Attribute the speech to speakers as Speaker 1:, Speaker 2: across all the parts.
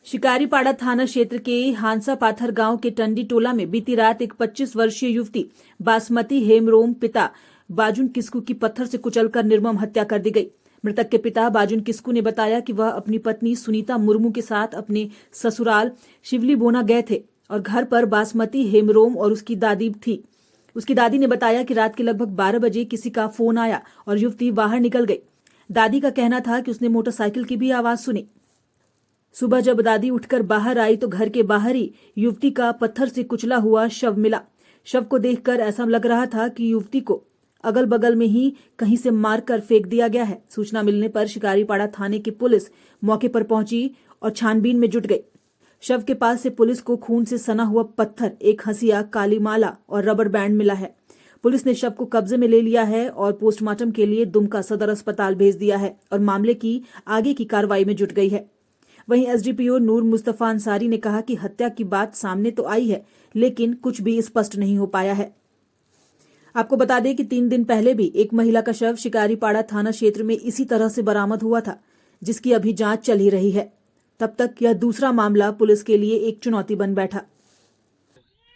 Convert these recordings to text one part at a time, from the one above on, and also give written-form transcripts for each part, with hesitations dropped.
Speaker 1: शिकारीपाड़ा थाना क्षेत्र के हांसा पाथर गांव के टंडी टोला में बीती रात एक 25 वर्षीय युवती बासमती हेमरोम पिता बाजुन किस्कू की पत्थर से कुचलकर निर्मम हत्या कर दी गई। मृतक के पिता बाजुन किस्कू ने बताया कि वह अपनी पत्नी सुनीता मुर्मू के साथ अपने ससुराल शिवली बोना गए थे और घर पर बासमती हेमरोम और उसकी दादी थी। उसकी दादी ने बताया कि रात के लगभग 12 बजे किसी का फोन आया और युवती बाहर निकल गई। दादी का कहना था कि उसने मोटरसाइकिल की भी आवाज सुनी। सुबह जब दादी उठकर बाहर आई तो घर के बाहर ही युवती का पत्थर से कुचला हुआ शव मिला। शव को देखकर ऐसा लग रहा था कि युवती को अगल बगल में ही कहीं से मारकर फेंक दिया गया है। सूचना मिलने पर शिकारीपाड़ा थाने की पुलिस मौके पर पहुंची और छानबीन में जुट गई। शव के पास से पुलिस को खून से सना हुआ पत्थर, एक हंसिया, काली माला और रबर बैंड मिला है। पुलिस ने शव को कब्जे में ले लिया है और पोस्टमार्टम के लिए दुमका सदर अस्पताल भेज दिया है और मामले की आगे की कार्रवाई में जुट गई है। वहीं एसडीपीओ नूर मुस्तफा अंसारी ने कहा कि हत्या की बात सामने तो आई है, लेकिन कुछ भी स्पष्ट नहीं हो पाया है। आपको बता दें कि 3 दिन पहले भी एक महिला का शव शिकारीपाड़ा थाना क्षेत्र में इसी तरह से बरामद हुआ था, जिसकी अभी जांच चल ही रही है। तब तक यह दूसरा मामला पुलिस के लिए एक चुनौती बन बैठा।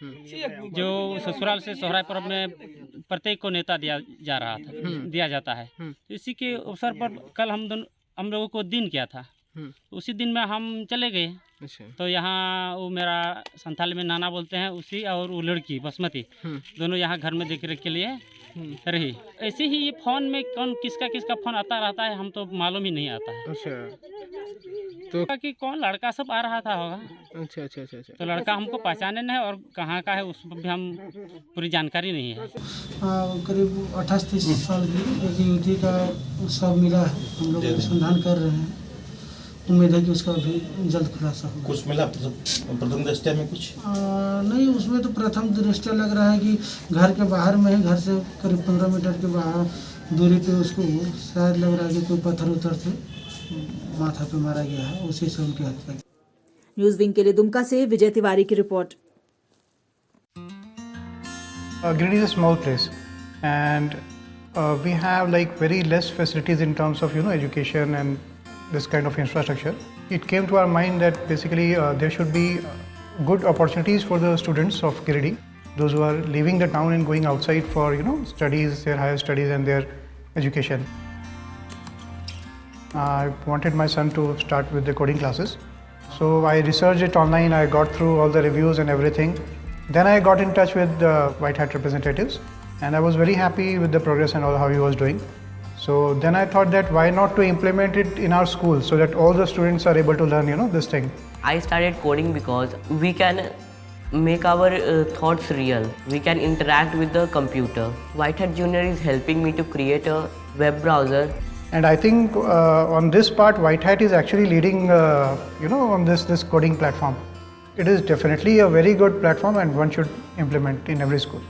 Speaker 2: जो ससुराल से सोहराय पर्व में प्रत्येक को नेता दिया जाता है। तो इसी के अवसर पर कल हम लोगों को दिन किया था। उसी दिन में हम चले गए।
Speaker 3: अच्छा।
Speaker 2: तो यहाँ वो मेरा संथाली में नाना बोलते हैं उसी, और वो लड़की बासमती दोनों यहाँ घर में देख रेख के लिए रही। ऐसे ही ये फोन में कौन किसका फोन आता रहता है, हम तो मालूम ही नहीं आता है।
Speaker 3: अच्छा। तो
Speaker 2: कि कौन लड़का सब आ रहा था होगा।
Speaker 3: अच्छा अच्छा अच्छा अच्छा।
Speaker 2: तो लड़का हमको पहचाने नहीं है और कहाँ का है उस पर भी हम पूरी जानकारी नहीं है।
Speaker 4: करीब 28-30 साल की एक युवती का शव मिला है। हम लोग अनुसंधान कर रहे हैं। उम्मीद है कि उसका भी जल्द खुलासा होगा।
Speaker 5: कुछ मिला प्रथम दृष्टया में कुछ
Speaker 4: नहीं, उसमें तो प्रथम दृष्टया लग रहा है कि घर के बाहर में है। घर से करीब 15 मीटर के बाहर दूरी पे उसको शायद लग रहा है कि कोई पत्थर उतर से माथा पे मारा गया है, उसी से उनकी हत्या।
Speaker 1: न्यूज विंग के लिए दुमका से विजय तिवारी की report.
Speaker 6: Giridih is a small place, and we have like very less facilities in terms of education and this kind of infrastructure. It came to our mind that basically there should be good opportunities for the students of Giridih, those who are leaving the town and going outside for studies, their higher studies and their education. I wanted my son to start with the coding classes, so I researched it online. I got through all the reviews and everything. Then I got in touch with the White Hat representatives, and I was very happy with the progress and all how he was doing. So then I thought that why not to implement it in our school so that all the students are able to learn this thing.
Speaker 7: I started coding because we can make our thoughts real. We can interact with the computer. White Hat Junior is helping me to create a web browser.
Speaker 6: And I think on this part White Hat is actually leading on this coding platform. It is definitely a very good platform and one should implement in every school.